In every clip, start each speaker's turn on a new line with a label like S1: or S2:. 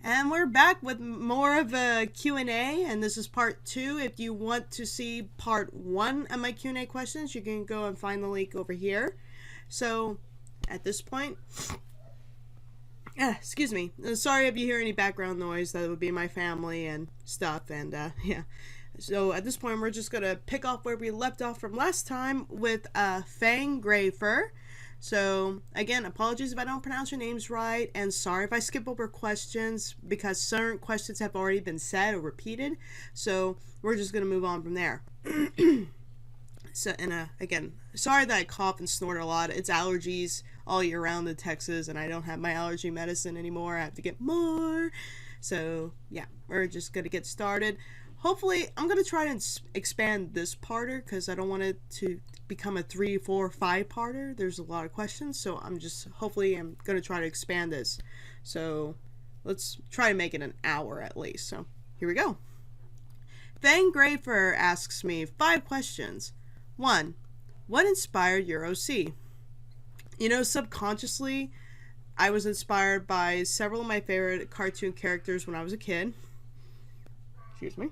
S1: And we're back with more of a Q&A, and this is part 2. If you want to see part 1 of my Q&A questions, you can go and find the link over here. So, at this point, excuse me, sorry if you hear any background noise. That would be my family and stuff, and yeah. So at this point, we're just going to pick off where we left off from last time with Fang Grayfur. So, again, apologies if I don't pronounce your names right, and sorry if I skip over questions, because certain questions have already been said or repeated, so we're just going to move on from there. So, and again, sorry that I cough and snort a lot. It's allergies all year round in Texas, and I don't have my allergy medicine anymore. I have to get more. So, yeah, we're just going to get started. Hopefully, I'm going to try to expand this parter because I don't want it to become a 3, 4, 5-parter. There's a lot of questions, so I'm going to try to expand this. So let's try to make it an hour at least. So here we go. Fang Grayfur asks me 5 questions. 1. What inspired your OC? You know, subconsciously, I was inspired by several of my favorite cartoon characters when I was a kid. Excuse me.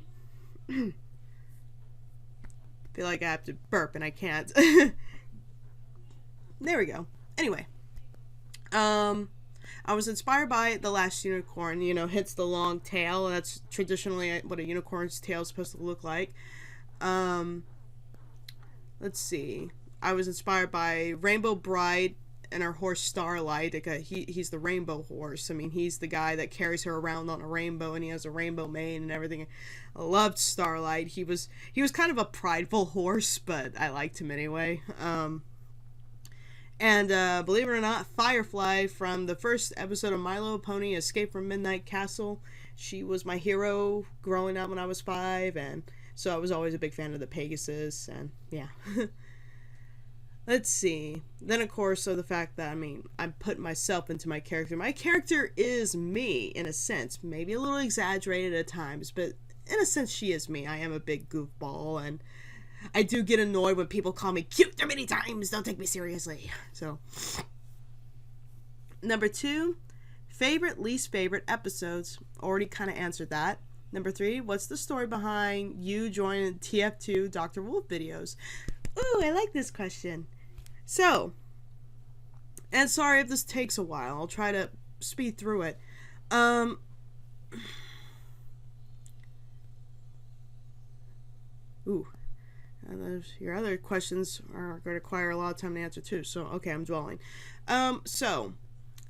S1: Feel like I have to burp and I can't. There we go. Anyway, I was inspired by the last unicorn. You know, hits the long tail. That's traditionally what a unicorn's tail is supposed to look like. Let's see. I was inspired by Rainbow Bride and her horse Starlight. He's the rainbow horse. I mean, he's the guy that carries her around on a rainbow, and he has a rainbow mane and everything. I loved Starlight. He was kind of a prideful horse, but I liked him anyway. And believe it or not, Firefly from the first episode of My Little Pony: Escape from Midnight Castle. She was my hero growing up when I was 5, and so I was always a big fan of the Pegasus, and yeah. Let's see. Then, of course, so the fact that, I mean, I'm putting myself into my character. My character is me, in a sense. Maybe a little exaggerated at times, but in a sense, she is me. I am a big goofball, and I do get annoyed when people call me cute too many times. Don't take me seriously. So, number 2, favorite, least favorite episodes. Already kind of answered that. Number 3, what's the story behind you joining TF2 Dr. Wolf videos? Ooh, I like this question. So, and sorry if this takes a while. I'll try to speed through it. Your other questions are going to require a lot of time to answer too. So, okay, I'm dwelling. So,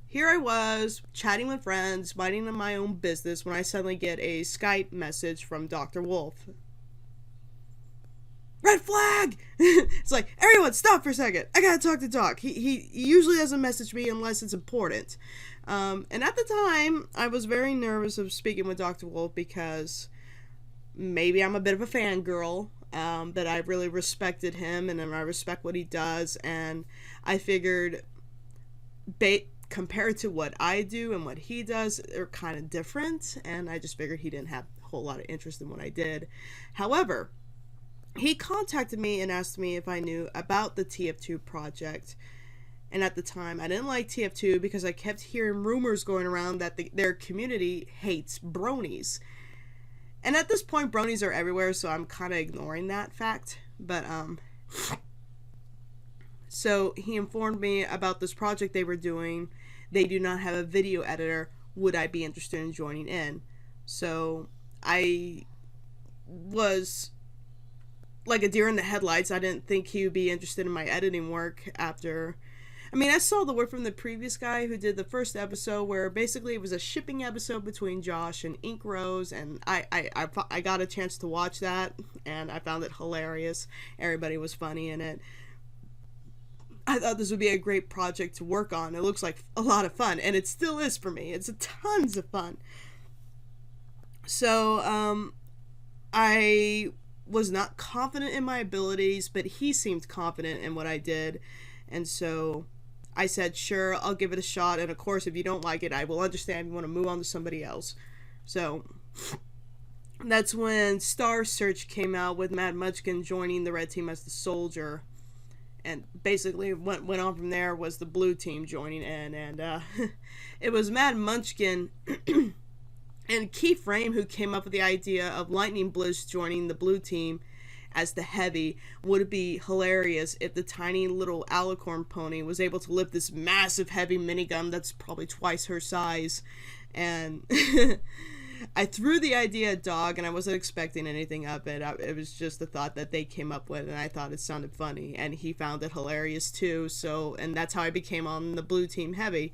S1: here I was, chatting with friends, minding my own business, when I suddenly get a Skype message from Dr. Wolf. Red flag! It's like, everyone, stop for a second. I gotta talk to Doc. He usually doesn't message me unless it's important. And at the time, I was very nervous of speaking with Dr. Wolf because maybe I'm a bit of a fangirl, that I really respected him and I respect what he does. And I figured, compared to what I do and what he does, they're kind of different. And I just figured he didn't have a whole lot of interest in what I did. However, he contacted me and asked me if I knew about the TF2 project. And at the time, I didn't like TF2 because I kept hearing rumors going around that their community hates bronies. And at this point, bronies are everywhere, so I'm kind of ignoring that fact. But, so he informed me about this project they were doing. They do not have a video editor. Would I be interested in joining in? So I was like a deer in the headlights. I didn't think he would be interested in my editing work after. I mean, I saw the work from the previous guy who did the first episode, where basically it was a shipping episode between Josh and Ink Rose, and I got a chance to watch that, and I found it hilarious. Everybody was funny in it. I thought this would be a great project to work on. It looks like a lot of fun, and it still is for me. It's tons of fun. So, I was not confident in my abilities, but he seemed confident in what I did, and so I said, sure, I'll give it a shot, and of course, if you don't like it, I will understand. You want to move on to somebody else. So that's when Star Search came out with Mad Munchkin joining the red team as the soldier, and basically what went on from there was the blue team joining in, and it was Mad Munchkin And Keith Frame, who came up with the idea of Lightning Bliss joining the blue team as the heavy, would be hilarious if the tiny little alicorn pony was able to lift this massive heavy minigun that's probably twice her size. And I threw the idea at Dog, and I wasn't expecting anything of it. It was just the thought that they came up with, and I thought it sounded funny, and he found it hilarious too. So, and that's how I became on the blue team heavy.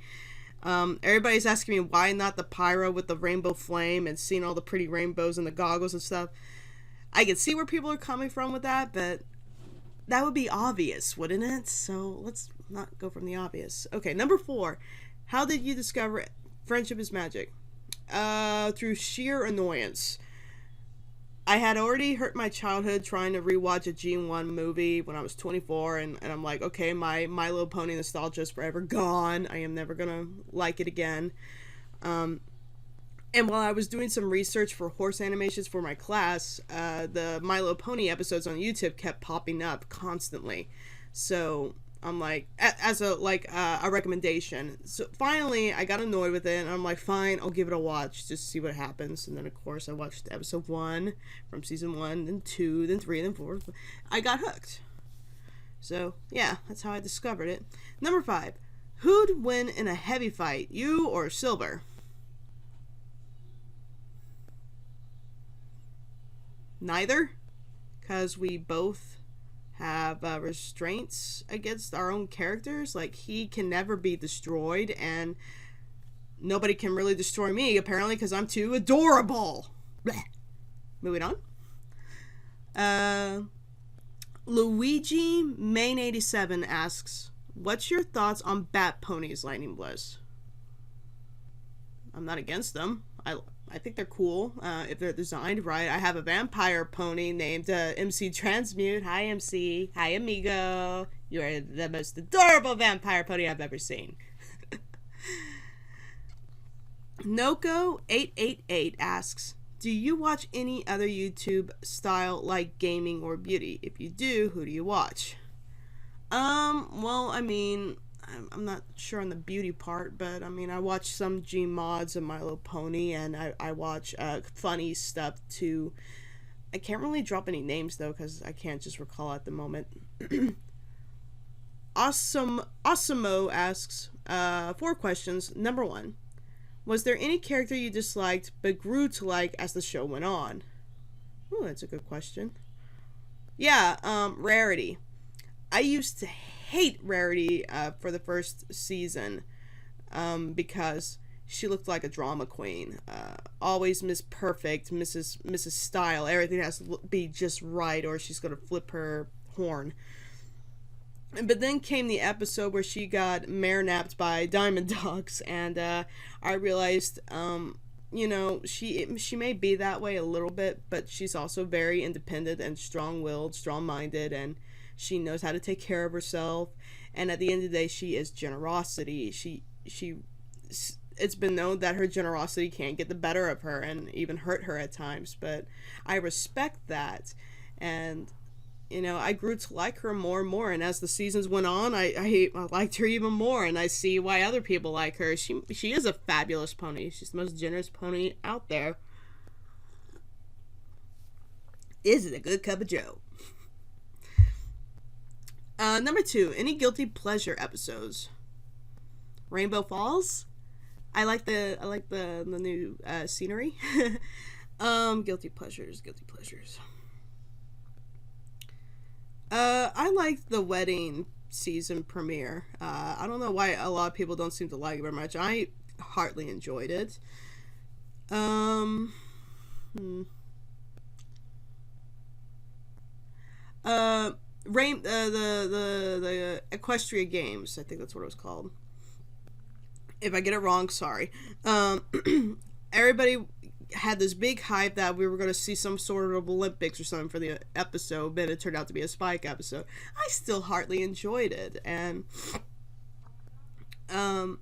S1: Everybody's asking me why not the pyro with the rainbow flame and seeing all the pretty rainbows and the goggles and stuff. I can see where people are coming from with that, but that would be obvious, wouldn't it? So let's not go from the obvious. Okay, number 4. How did you discover friendship is magic? Through sheer annoyance. I had already hurt my childhood trying to rewatch a G1 movie when I was 24, and I'm like, okay, my Little Pony nostalgia is forever gone. I am never gonna like it again. And while I was doing some research for horse animations for my class, the My Little Pony episodes on YouTube kept popping up constantly. So I'm like, as a recommendation. So finally, I got annoyed with it, and I'm like, fine, I'll give it a watch, just to see what happens. And then, of course, I watched episode 1 from season 1, then 2, then 3, then 4. I got hooked. So, yeah, that's how I discovered it. Number 5. Who'd win in a heavy fight, you or Silver? Neither, because we both have restraints against our own characters. Like, he can never be destroyed, and nobody can really destroy me, apparently, because I'm too adorable. Blech. Moving on. Luigi Main 87 asks, what's your thoughts on Bat Pony's Lightning Bliss? I'm not against them. I think they're cool if they're designed right. I have a vampire pony named MC Transmute. Hi, MC. Hi, amigo. You are the most adorable vampire pony I've ever seen. Noko888 asks, do you watch any other YouTube style like gaming or beauty? If you do, who do you watch? Well, I mean, I'm not sure on the beauty part, but I mean, I watch some G mods of My Little Pony, and I watch funny stuff too. I can't really drop any names though, because I can't just recall at the moment. Awesomeo asks 4 questions. Number 1, was there any character you disliked but grew to like as the show went on? Ooh, that's a good question. Yeah, Rarity. I used to hate Rarity for the first season because she looked like a drama queen. Always Miss Perfect, Mrs. Style. Everything has to be just right or she's going to flip her horn. But then came the episode where she got mare-napped by Diamond Dogs, and I realized, you know, she may be that way a little bit, but she's also very independent and strong-willed, strong-minded, and she knows how to take care of herself. And at the end of the day, she is generosity. It's been known that her generosity can get the better of her and even hurt her at times, but I respect that, and you know, I grew to like her more and more, and as the seasons went on, I liked her even more, and I see why other people like her. She is a fabulous pony. She's the most generous pony out there. Is it a good cup of joe? Number 2, any guilty pleasure episodes? Rainbow Falls. I like the new scenery. Guilty pleasures. I liked the wedding season premiere. I don't know why a lot of people don't seem to like it very much. I heartily enjoyed it. The Equestria Games, I think that's what it was called. If I get it wrong, sorry. Everybody had this big hype that we were going to see some sort of Olympics or something for the episode, but it turned out to be a Spike episode. I still heartily enjoyed it, and I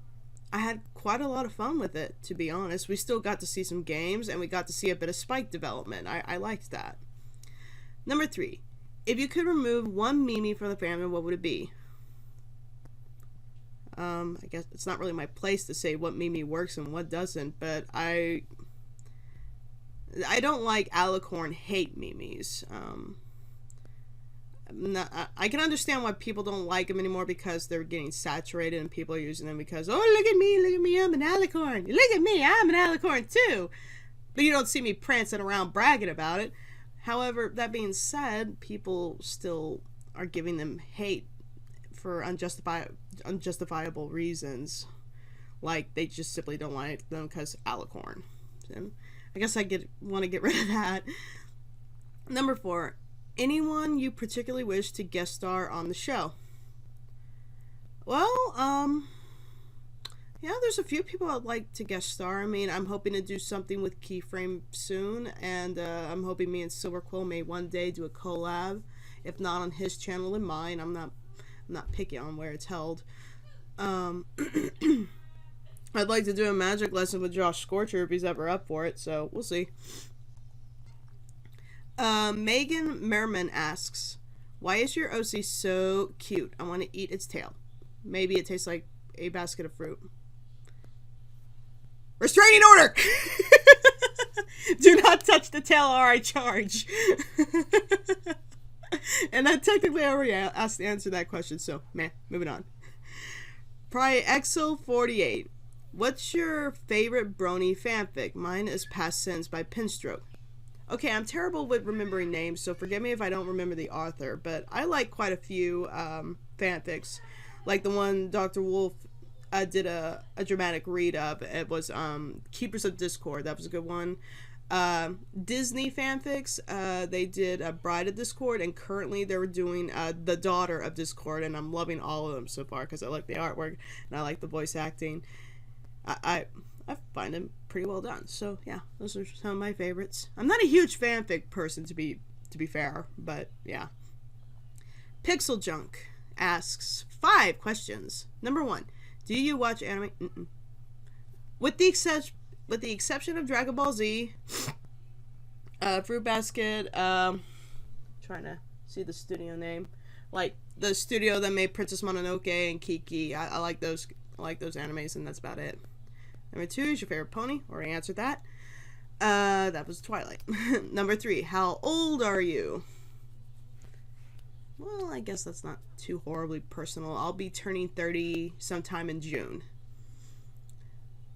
S1: had quite a lot of fun with it, to be honest. We still got to see some games, and we got to see a bit of Spike development. I liked that. Number 3, if you could remove one Mimi from the family, what would it be? I guess it's not really my place to say what Mimi works and what doesn't, but I I don't like alicorn hate memes. I can understand why people don't like them anymore because they're getting saturated and people are using them because, oh, look at me, I'm an alicorn. Look at me, I'm an alicorn too. But you don't see me prancing around bragging about it. However, that being said, people still are giving them hate for unjustifiable reasons. Like, they just simply don't like them because alicorn. And I guess want to get rid of that. Number 4. Anyone you particularly wish to guest star on the show? Well, yeah, there's a few people I'd like to guest star. I mean, I'm hoping to do something with Keyframe soon, and I'm hoping me and Silver Quill may one day do a collab. If not on his channel, and mine. I'm not picky on where it's held. I'd like to do a magic lesson with Josh Scorcher if he's ever up for it, so we'll see. Megan Merman asks, why is your OC so cute? I want to eat its tail. Maybe it tastes like a basket of fruit. Restraining order! Do not touch the tail or I charge. And I technically already asked to answer that question, so moving on. Exo48. What's your favorite Brony fanfic? Mine is Past Sins by Pinstroke. Okay, I'm terrible with remembering names, so forgive me if I don't remember the author, but I like quite a few fanfics. Like the one Dr. Wolf did a dramatic read-up. It was Keepers of Discord. That was a good one. Disney fanfics, they did Bride of Discord, and currently they're doing The Daughter of Discord, and I'm loving all of them so far because I like the artwork and I like the voice acting. I find them pretty well done. So yeah, those are some of my favorites. I'm not a huge fanfic person to be fair, but yeah. Pixel Junk asks 5 questions. Number 1, do you watch anime? With the exception of Dragon Ball Z, Fruit Basket, trying to see the studio name, like the studio that made Princess Mononoke and Kiki. I like those animes, and that's about it. Number 2 is your favorite pony. Already answered that. That was Twilight. Number 3, how old are you? Well, I guess that's not too horribly personal. I'll be turning 30 sometime in June.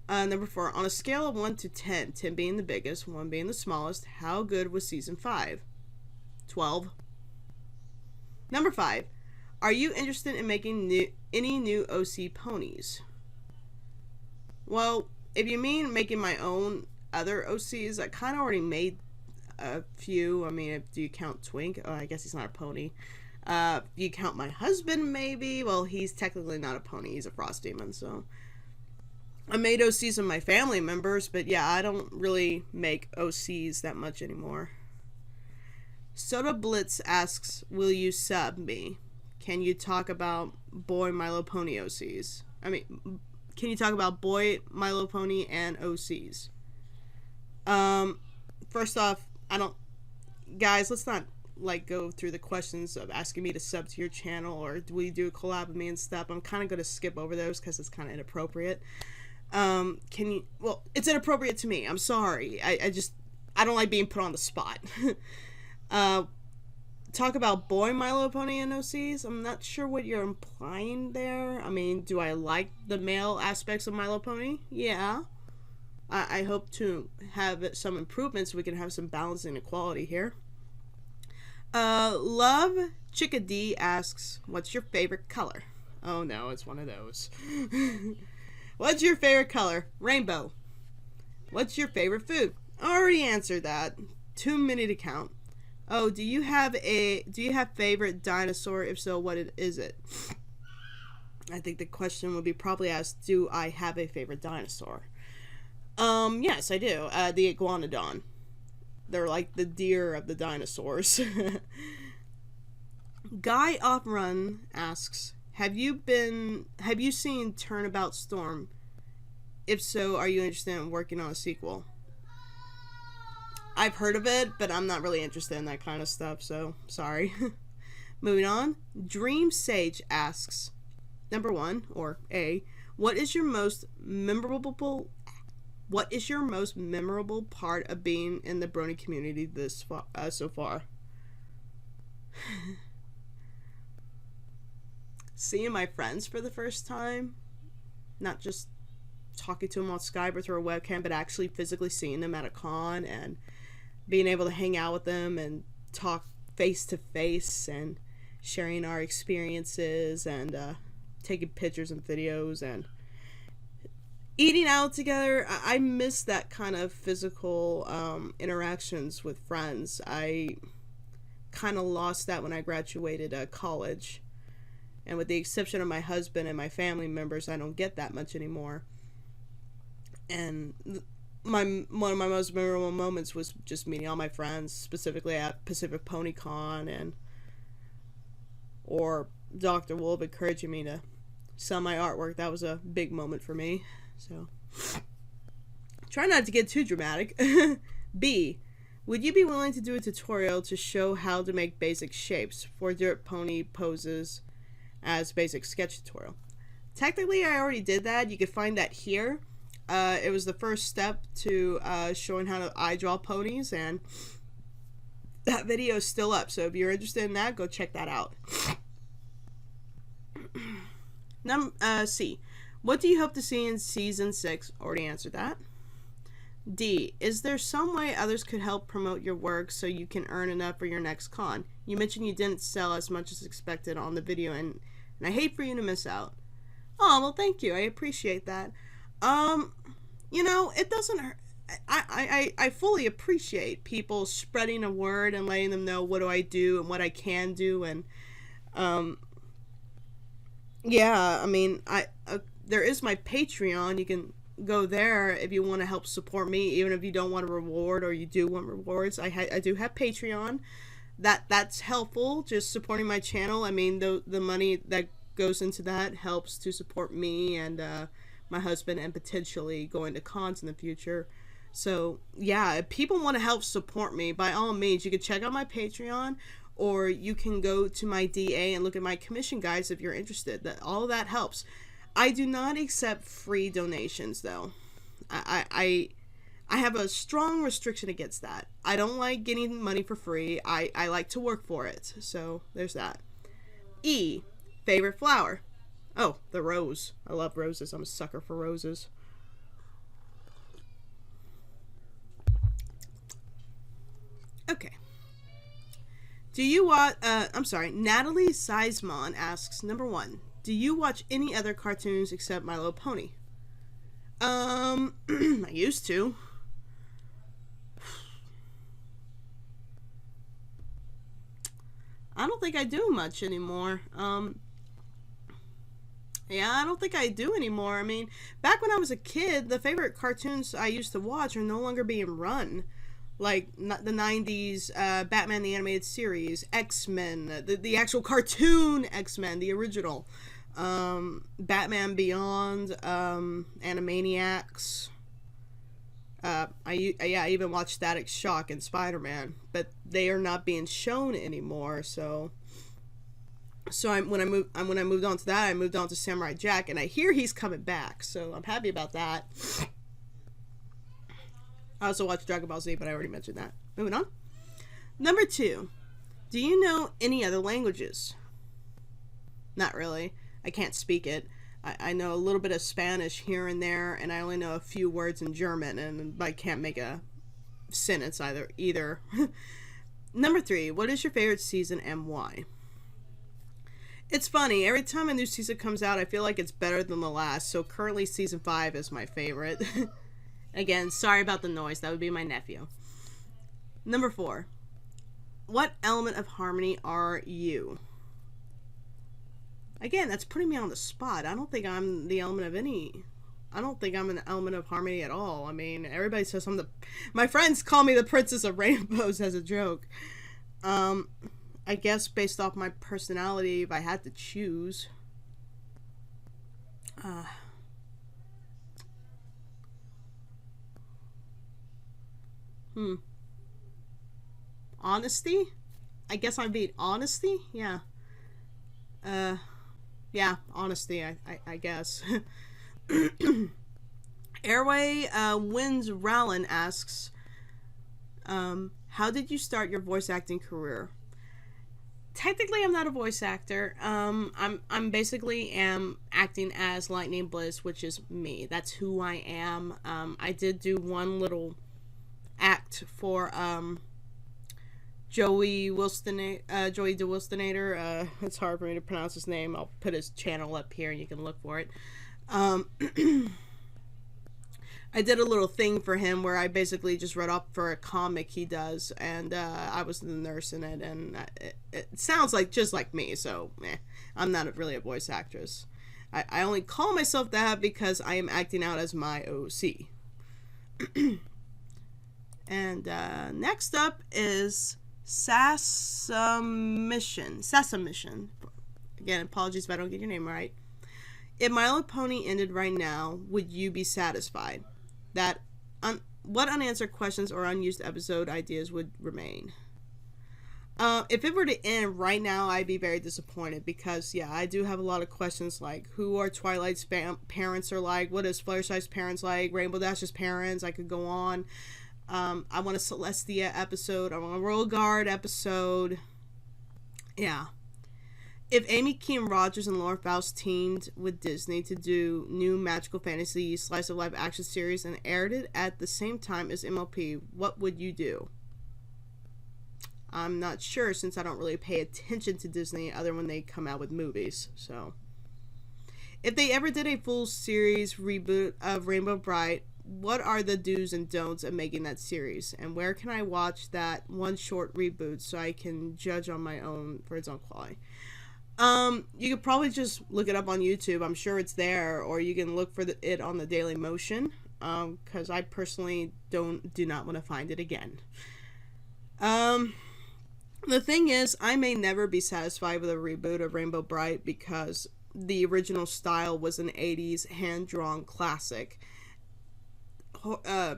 S1: Number 4, on a scale of 1 to 10, 10 being the biggest, 1 being the smallest, how good was season 5? 12. Number 5, are you interested in making any new OC ponies? Well, if you mean making my own other OCs, I kind of already made a few. I mean, do you count Twink? Oh, I guess he's not a pony. Do you count my husband, maybe? Well, he's technically not a pony. He's a frost demon, so... I made OCs of my family members, but yeah, I don't really make OCs that much anymore. Soda Blitz asks, will you sub me? Can you talk about boy My Little Pony OCs? Can you talk about boy My Little Pony and OCs? First off, guys, let's not go through the questions of asking me to sub to your channel or will you do a collab with me and stuff. I'm kind of going to skip over those because it's kind of inappropriate. Well, it's inappropriate to me. I'm sorry. I don't like being put on the spot. Talk about boy My Little Pony and OCs. I'm not sure what you're implying there. I mean, do I like the male aspects of My Little Pony? Yeah. I hope to have some improvements so we can have some balance and equality here. Love Chickadee asks, what's your favorite color? Oh no, it's one of those. What's your favorite color? Rainbow. What's your favorite food? Already answered that. Too many to count. Oh, do you have favorite dinosaur? If so, what is it? I think the question would be probably asked, do I have a favorite dinosaur? Yes, I do. The iguanodon. They're like the deer of the dinosaurs. Guy Off Run asks, have you seen Turnabout Storm? If so, are you interested in working on a sequel? I've heard of it, but I'm not really interested in that kind of stuff, so sorry. Moving on. Dream Sage asks, number 1, or A, what is your most memorable What is your most memorable part of being in the Brony community this far, so far? Seeing my friends for the first time, not just talking to them on Skype or through a webcam, but actually physically seeing them at a con and being able to hang out with them and talk face to face and sharing our experiences and taking pictures and videos and eating out together. I miss that kind of physical interactions with friends. I kind of lost that when I graduated college. And with the exception of my husband and my family members, I don't get that much anymore. And one of my most memorable moments was just meeting all my friends, specifically at Pacific Pony Con, or Dr. Wolf encouraging me to sell my artwork. That was a big moment for me. So, try not to get too dramatic. B, would you be willing to do a tutorial to show how to make basic shapes for dirt pony poses as basic sketch tutorial? Technically, I already did that. You can find that here. It was the first step to showing how to eye draw ponies, and that video is still up. So if you're interested in that, go check that out. C, what do you hope to see in season 6? Already answered that. D, is there some way others could help promote your work so you can earn enough for your next con? You mentioned you didn't sell as much as expected on the video, and I hate for you to miss out. Oh, well, thank you. I appreciate that. You know, it doesn't hurt. I fully appreciate people spreading a word and letting them know what do I do and what I can do, and yeah, I mean, there is my Patreon. You can go there if you want to help support me, even if you don't want a reward or you do want rewards. I do have Patreon. That's helpful, just supporting my channel. I mean, the money that goes into that helps to support me and my husband, and potentially going to cons in the future. So yeah, if people want to help support me, by all means, you can check out my Patreon, or you can go to my DA and look at my commission guides if you're interested. That all of that helps. I do not accept free donations, though. I have a strong restriction against that. I don't like getting money for free. I like to work for it. So there's that. E, favorite flower. Oh, the rose. I love roses. I'm a sucker for roses. Okay. Do you watch, Natalie Seismon asks, number 1, do you watch any other cartoons except My Little Pony? I used to. I don't think I do much anymore. Yeah, I don't think I do anymore. I mean, back when I was a kid, the favorite cartoons I used to watch are no longer being run. Like the 90s Batman the Animated Series, X-Men, the actual cartoon X-Men, the original. Batman Beyond, Animaniacs. I even watched Static Shock and Spider-Man, but they are not being shown anymore, so when I moved on to that, I moved on to Samurai Jack, and I hear he's coming back, so I'm happy about that. I also watched Dragon Ball Z, but I already mentioned that. Moving on. Number 2, do you know any other languages? Not really. I can't speak it. I know a little bit of Spanish here and there, and I only know a few words in German, and I can't make a sentence either. Number 3, what is your favorite season and why? It's funny, every time a new season comes out, I feel like it's better than the last, so currently season 5 is my favorite. Again, sorry about the noise, that would be my nephew. Number 4, what element of harmony are you? Again, that's putting me on the spot. I don't think I'm the element of any... I don't think I'm an element of harmony at all. I mean, everybody says I'm the... My friends call me the Princess of Rainbows as a joke. I guess based off my personality, if I had to choose... Honesty? I guess I'd be honesty? Yeah. Yeah, honesty, I guess. Airway Wins Rallin asks, how did you start your voice acting career? Technically, I'm not a voice actor. I'm basically am acting as Lightning Bliss, which is me. That's who I am. I did do one little act for Joey DeWilstonator. It's hard for me to pronounce his name. I'll put his channel up here and you can look for it. I did a little thing for him where I basically just read up for a comic he does, and I was the nurse in it, and it sounds like just like me, so I'm not really a voice actress. I only call myself that because I am acting out as my OC. And next up is Sassumission. Again, apologies if I don't get your name right. If My Little Pony ended right now, would you be satisfied? What unanswered questions or unused episode ideas would remain? If it were to end right now, I'd be very disappointed because, yeah, I do have a lot of questions like who are Twilight's parents are like, what is Fluttershy's parents like, Rainbow Dash's parents, I could go on. I want a Celestia episode, I want a Royal Guard episode. Yeah. If Amy Keene Rogers and Laura Faust teamed with Disney to do new magical fantasy slice of life action series and aired it at the same time as MLP, what would you do? I'm not sure since I don't really pay attention to Disney other when they come out with movies. So, if they ever did a full series reboot of Rainbow Bright, what are the do's and don'ts of making that series? And where can I watch that one short reboot so I can judge on my own for its own quality? You could probably just look it up on YouTube. I'm sure it's there, or you can look for it on the Daily Motion. Because I personally do not want to find it again. The thing is, I may never be satisfied with a reboot of Rainbow Bright because the original style was an 80s hand-drawn classic.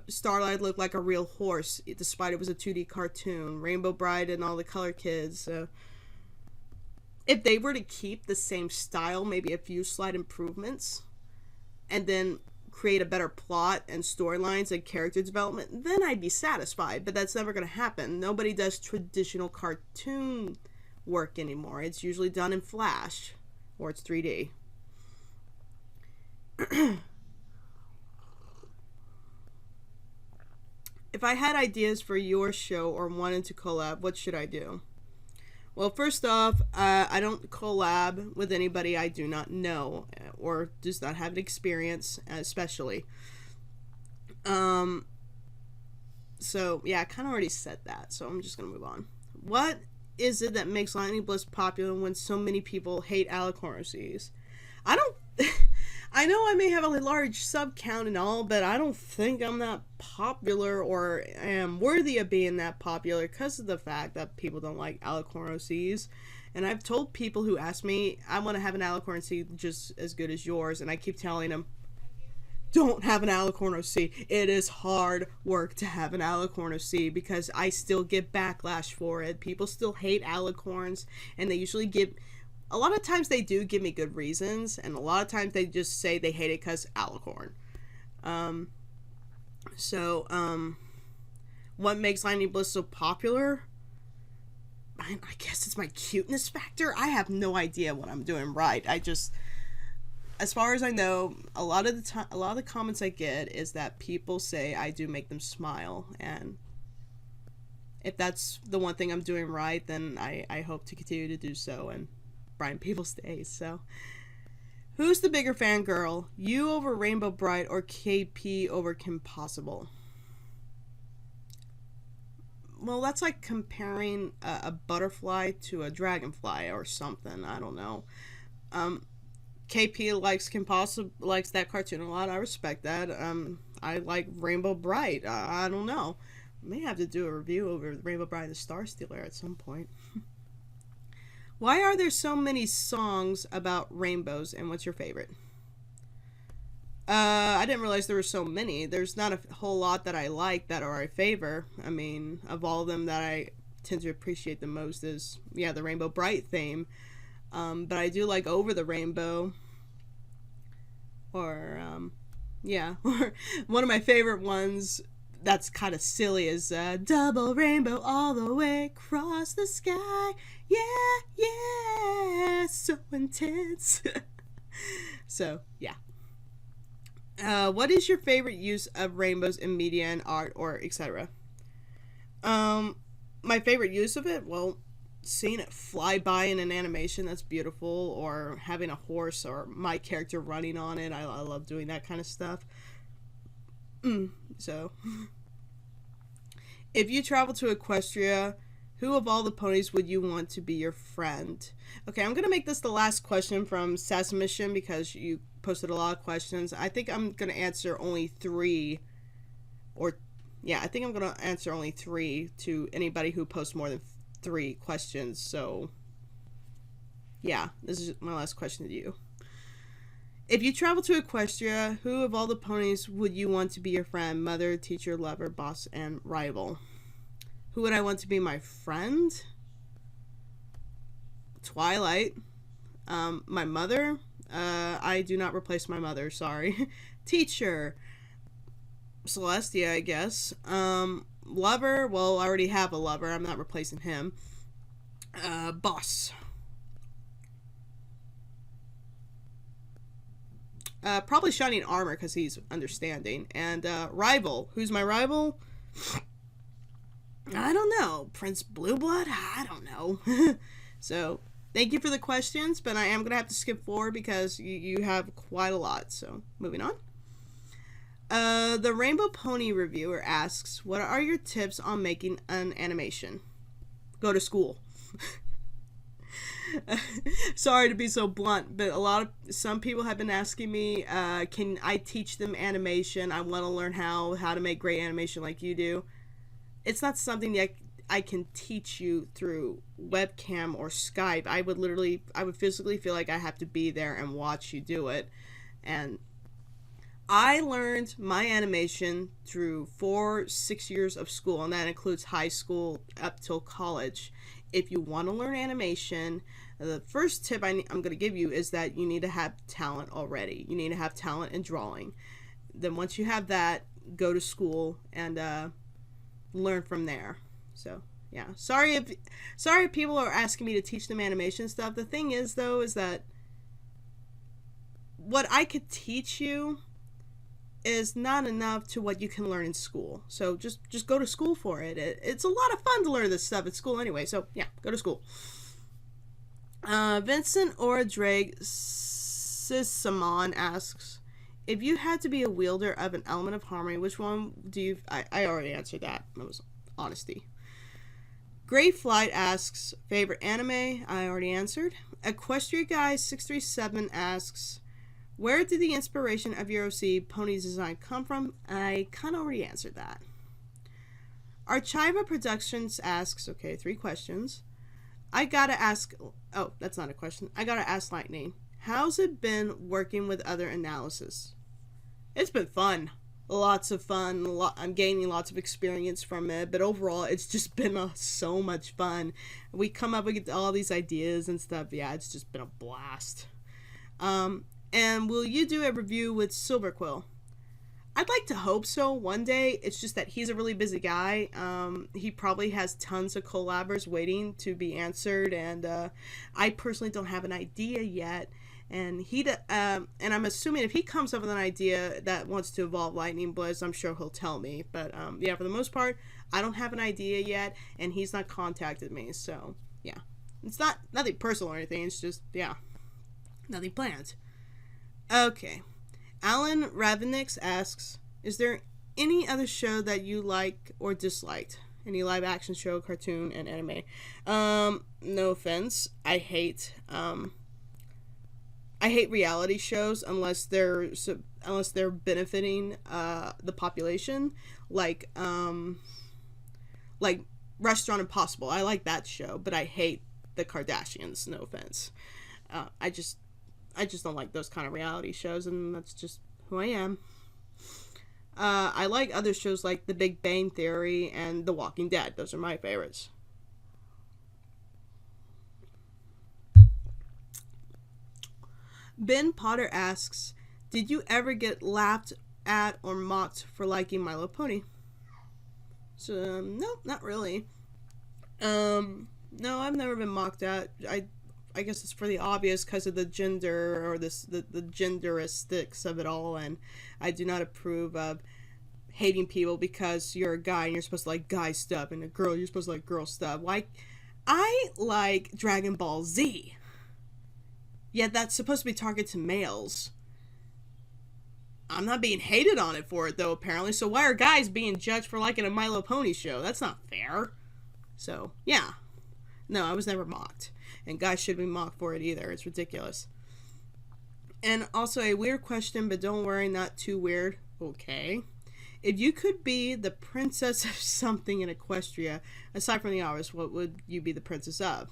S1: Starlight looked like a real horse, despite it was a 2D cartoon. Rainbow Bright and all the color kids. If they were to keep the same style, maybe a few slight improvements, and then create a better plot and storylines and character development, then I'd be satisfied. But that's never going to happen. Nobody does traditional cartoon work anymore. It's usually done in Flash, or it's 3D. If I had ideas for your show or wanted to collab, what should I do? Well, first off, I don't collab with anybody I do not know or does not have an experience, especially. So, yeah, I kind of already said that, so I'm just going to move on. What is it that makes Lightning Bliss popular when so many people hate Alicorn? I know I may have a large sub count and all, but I don't think I'm that popular or am worthy of being that popular because of the fact that people don't like Alicorn OCs. And I've told people who ask me, I want to have an Alicorn OC just as good as yours, and I keep telling them, don't have an Alicorn OC. It is hard work to have an Alicorn OC because I still get backlash for it. People still hate Alicorns, and they usually give... A lot of times they do give me good reasons, and a lot of times they just say they hate it because Alicorn. What makes Lightning Bliss so popular? I guess it's my cuteness factor. I have no idea what I'm doing right. As far as I know, a lot of the comments I get is that people say I do make them smile, and if that's the one thing I'm doing right, then I hope to continue to do so, and Brian Peoples stays. So, who's the bigger fangirl? You over Rainbow Bright or KP over Kim Possible? Well, that's like comparing a butterfly to a dragonfly or something. I don't know. KP likes Kim Possible, likes that cartoon a lot. I respect that. I like Rainbow Bright. I don't know. May have to do a review over Rainbow Bright and the Star Stealer at some point. Why are there so many songs about rainbows, and what's your favorite? I didn't realize there were so many. There's not a whole lot that I like that are I favor. I mean, of all of them that I tend to appreciate the most is, yeah, the Rainbow Bright theme. But I do like Over the Rainbow. Or, Yeah, or one of my favorite ones that's kind of silly is double rainbow all the way across the sky. Yeah, yeah, so intense. So, yeah. What is your favorite use of rainbows in media and art or etc.? My favorite use of it, well, seeing it fly by in an animation that's beautiful, or having a horse or my character running on it. I love doing that kind of stuff. So, if you travel to Equestria, who of all the ponies would you want to be your friend? Okay, I'm gonna make this the last question from Sasamission because you posted a lot of questions. I think I'm gonna answer only three, or yeah, I think I'm gonna answer only three to anybody who posts more than three questions. So, yeah, this is my last question to you. If you travel to Equestria, who of all the ponies would you want to be your friend? Mother, teacher, lover, boss, and rival. Who would I want to be my friend? Twilight. My mother. I do not replace my mother, sorry. Teacher. Celestia, I guess. Lover. Well, I already have a lover. I'm not replacing him. Boss. Probably Shining Armor because he's understanding. And rival. Who's my rival? I don't know. Prince Blueblood? I don't know. So, thank you for the questions, but I am going to have to skip forward because you have quite a lot. So, moving on. The Rainbow Pony reviewer asks, what are your tips on making an animation? Go to school. Sorry to be so blunt, but some people have been asking me, can I teach them animation? I want to learn how to make great animation like you do. It's not something that I can teach you through webcam or Skype. I would physically feel like I have to be there and watch you do it. And I learned my animation through 6 years of school, and that includes high school up till college. If you want to learn animation, the first tip I'm going to give you is that you need to have talent already. You need to have talent in drawing. Then once you have that, go to school and learn from there. So, yeah. Sorry if people are asking me to teach them animation stuff. The thing is, though, is that what I could teach you is not enough to what you can learn in school. So just go to school for it. It's a lot of fun to learn this stuff at school anyway. So yeah, go to school. Vincent or Drake Sisamon asks, if you had to be a wielder of an element of harmony, which one do you... I already answered that. That was honesty. Gray Flight asks, favorite anime? I already answered. Equestria Guy 637 asks, where did the inspiration of your OC pony's design come from? I kind of already answered that. Archiva Productions asks, okay, 3 questions. I gotta ask, oh, that's not a question. I gotta ask Lightning, how's it been working with other analysis? It's been fun. Lots of fun. I'm gaining lots of experience from it, but overall, it's just been so much fun. We come up with all these ideas and stuff. Yeah, it's just been a blast. And will you do a review with Silverquill? I'd like to hope so one day. It's just that he's a really busy guy. He probably has tons of collabers waiting to be answered, and I personally don't have an idea yet. And and I'm assuming if he comes up with an idea that wants to evolve Lightning Blizz, I'm sure he'll tell me. But yeah, for the most part, I don't have an idea yet, and he's not contacted me. So yeah, it's not nothing personal or anything. It's just nothing planned. Okay. Alan Ravenix asks, is there any other show that you like or disliked? Any live action show, cartoon, and anime? No offense. I hate reality shows unless they're benefiting the population, like Restaurant Impossible. I like that show, but I hate the Kardashians. No offense. I just don't like those kind of reality shows, and that's just who I am. I like other shows like The Big Bang Theory and The Walking Dead. Those are my favorites. Ben Potter asks, did you ever get laughed at or mocked for liking My Little Pony? So, no, not really. No, I've never been mocked at. I guess it's for the obvious because of the gender or the genderistics of it all, and I do not approve of hating people because you're a guy and you're supposed to like guy stuff, and a girl you're supposed to like girl stuff. Like, I like Dragon Ball Z. Yet that's supposed to be targeted to males. I'm not being hated on it for it though, apparently. So why are guys being judged for liking a My Little Pony show? That's not fair. So, yeah. No, I was never mocked. And guys shouldn't be mocked for it either. It's ridiculous. And also a weird question, but don't worry, not too weird. Okay. If you could be the princess of something in Equestria, aside from the obvious, what would you be the princess of?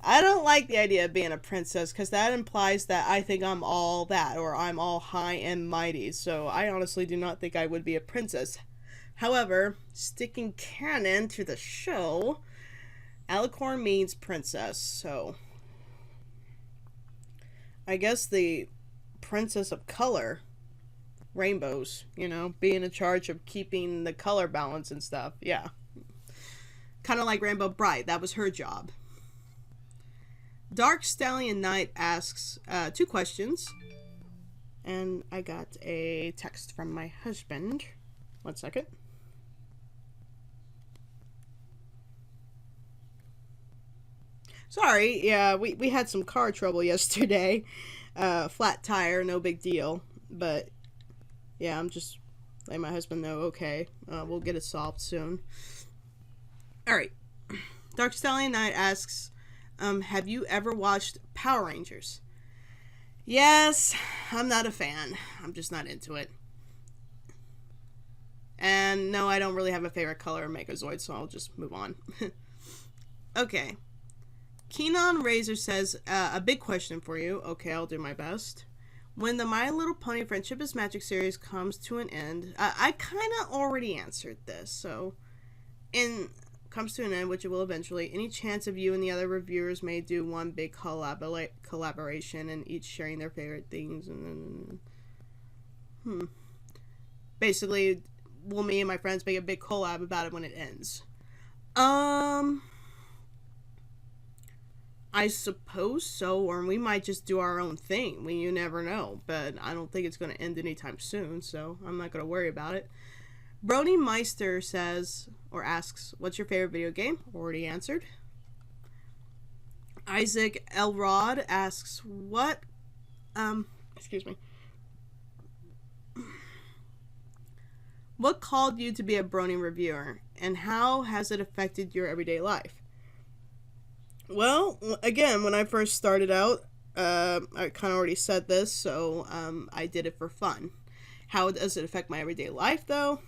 S1: I don't like the idea of being a princess because that implies that I think I'm all that or I'm all high and mighty. So I honestly do not think I would be a princess. However, sticking canon to the show, alicorn means princess. So I guess the princess of color, rainbows, you know, being in charge of keeping the color balance and stuff. Yeah. Kind of like Rainbow Bright. That was her job. Dark Stallion Knight asks 2 questions, and I got a text from my husband. 1 second. Sorry, yeah, we had some car trouble yesterday. Flat tire, no big deal, but yeah, I'm just letting my husband know, okay, we'll get it solved soon. Alright, Dark Stallion Knight asks, have you ever watched Power Rangers? Yes, I'm not a fan. I'm just not into it. And no, I don't really have a favorite color of Megazord, so I'll just move on. Okay. Keenan Razor says, a big question for you. Okay, I'll do my best. When the My Little Pony Friendship is Magic series comes to an end, I kind of already answered this, so comes to an end, which it will eventually. Any chance of you and the other reviewers may do one big collaboration and each sharing their favorite things and basically, will me and my friends make a big collab about it when it ends? I suppose so, or we might just do our own thing. You never know, but I don't think it's going to end anytime soon, so I'm not going to worry about it. Brony Meister says, or asks, what's your favorite video game? Already answered. Isaac Elrod asks, excuse me. What called you to be a Brony reviewer, and how has it affected your everyday life? Well, again, when I first started out, I kind of already said this, so I did it for fun. How does it affect my everyday life, though?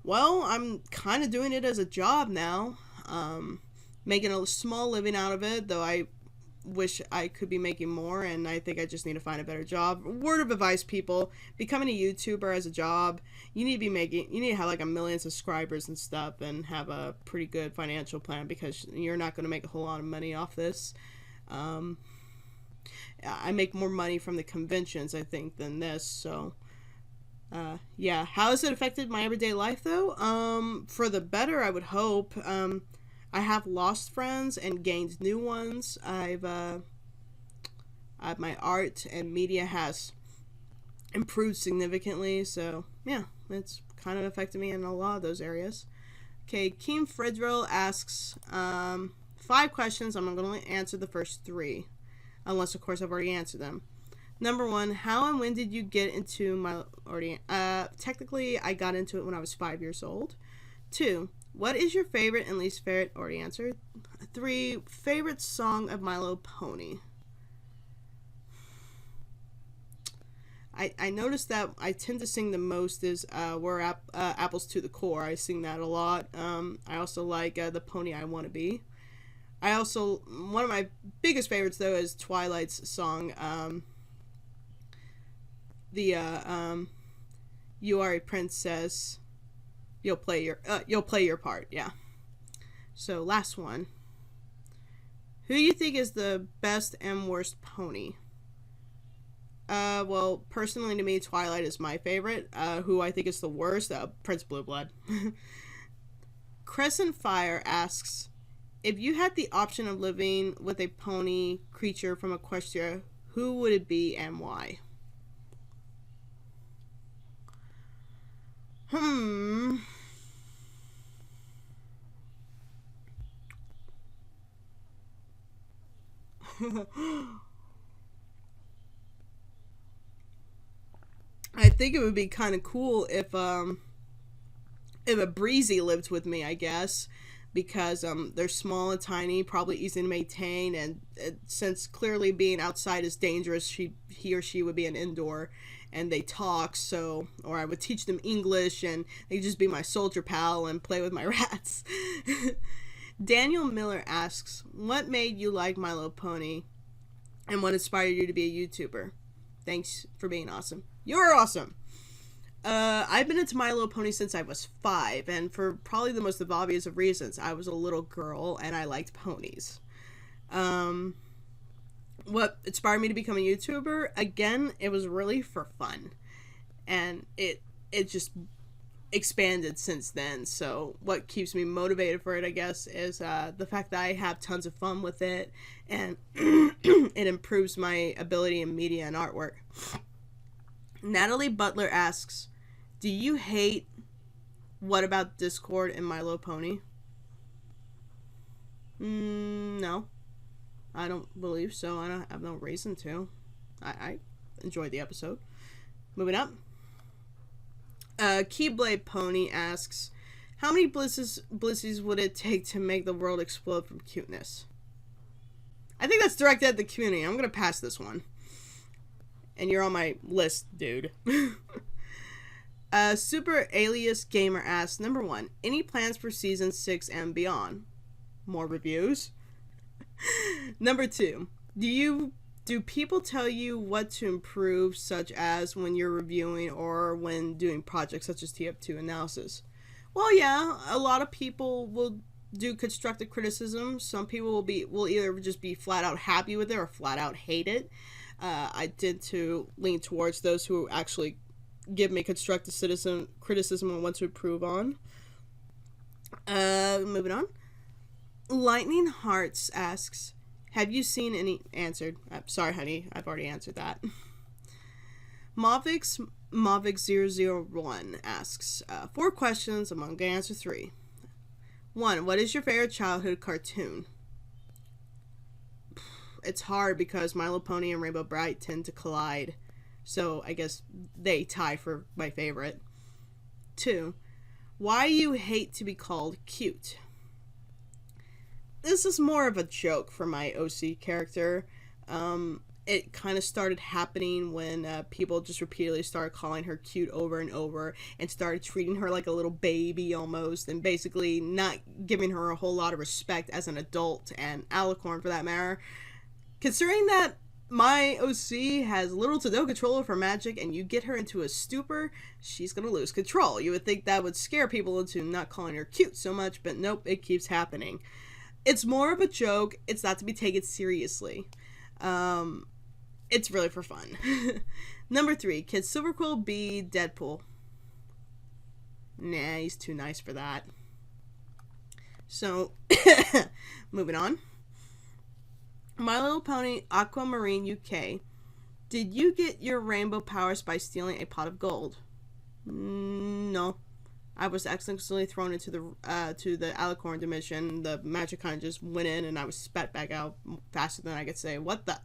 S1: Well, I'm kind of doing it as a job now, making a small living out of it, though I wish I could be making more, and I think I just need to find a better job. Word of advice, people, becoming a YouTuber as a job, you need to have like 1 million subscribers and stuff, and have a pretty good financial plan, because you're not going to make a whole lot of money off this. I make more money from the conventions, I think, than this, so yeah. How has it affected my everyday life, though? For the better, I would hope. I have lost friends and gained new ones. My art and media has improved significantly, so yeah, it's kind of affected me in a lot of those areas. Okay, Keem Fredrell asks 5 questions. I'm going to answer the first 3, unless of course I've already answered them. Number 1, how and when did you get into technically I got into it when I was 5 years old. 2, what is your favorite and least favorite? Already answered. 3, favorite song of My Little Pony. I noticed that I tend to sing the most is We're Apples to the Core. I sing that a lot. I also like The Pony I Want to Be. One of my biggest favorites, though, is Twilight's song, You Are a Princess, You'll play your part. Yeah. So last one. Who do you think is the best and worst pony? Well, personally to me, Twilight is my favorite. Who I think is the worst? Prince Blue Blood. Crescent Fire asks, if you had the option of living with a pony creature from Equestria, who would it be and why? Hmm. I think it would be kind of cool if a breezy lived with me, I guess, because they're small and tiny, probably easy to maintain, and since clearly being outside is dangerous, he or she would be an indoor, and they talk, so, or I would teach them English, and they would just be my soldier pal and play with my rats. Daniel Miller asks, what made you like My Little Pony, and what inspired you to be a YouTuber? Thanks for being awesome. You're awesome! I've been into My Little Pony since I was 5, and for probably the most obvious of reasons. I was a little girl, and I liked ponies. What inspired me to become a YouTuber? Again, it was really for fun. And it just expanded since then, so what keeps me motivated for it, I guess, is the fact that I have tons of fun with it, and it improves my ability in media and artwork. Natalie Butler asks, do you hate What About Discord in My Little Pony? No. I don't believe so. I have no reason to. I enjoyed the episode. Moving up. Keyblade Pony asks, how many blissies would it take to make the world explode from cuteness? I think that's directed at the community. I'm going to pass this one. And you're on my list, dude. Super Alias Gamer asks, number 1, any plans for season 6 and beyond? More reviews? Number 2, do people tell you what to improve, such as when you're reviewing or when doing projects such as TF2 analysis? Well, yeah, a lot of people will do constructive criticism. Some people will either just be flat out happy with it or flat out hate it. I tend to lean towards those who actually give me constructive criticism on what to improve on. Moving on. Lightning Hearts asks, have you seen any... Answered. Sorry, honey. I've already answered that. Mavic001 asks, 4 questions. I'm going to answer 3. 1. What is your favorite childhood cartoon? It's hard because My Little Pony and Rainbow Bright tend to collide. So I guess they tie for my favorite. 2. Why you hate to be called cute? This is more of a joke for my OC character. It kind of started happening when people just repeatedly started calling her cute over and over and started treating her like a little baby almost, and basically not giving her a whole lot of respect as an adult, and Alicorn for that matter. Considering that my OC has little to no control over magic and you get her into a stupor, she's gonna lose control. You would think that would scare people into not calling her cute so much, but nope, it keeps happening. It's more of a joke. It's not to be taken seriously. It's really for fun. Number 3, can Silverquill be Deadpool? Nah, he's too nice for that. So, moving on. My Little Pony Aquamarine UK. Did you get your rainbow powers by stealing a pot of gold? No. I was accidentally thrown into the Alicorn dimension. The magic kind of just went in and I was spat back out faster than I could say, what the?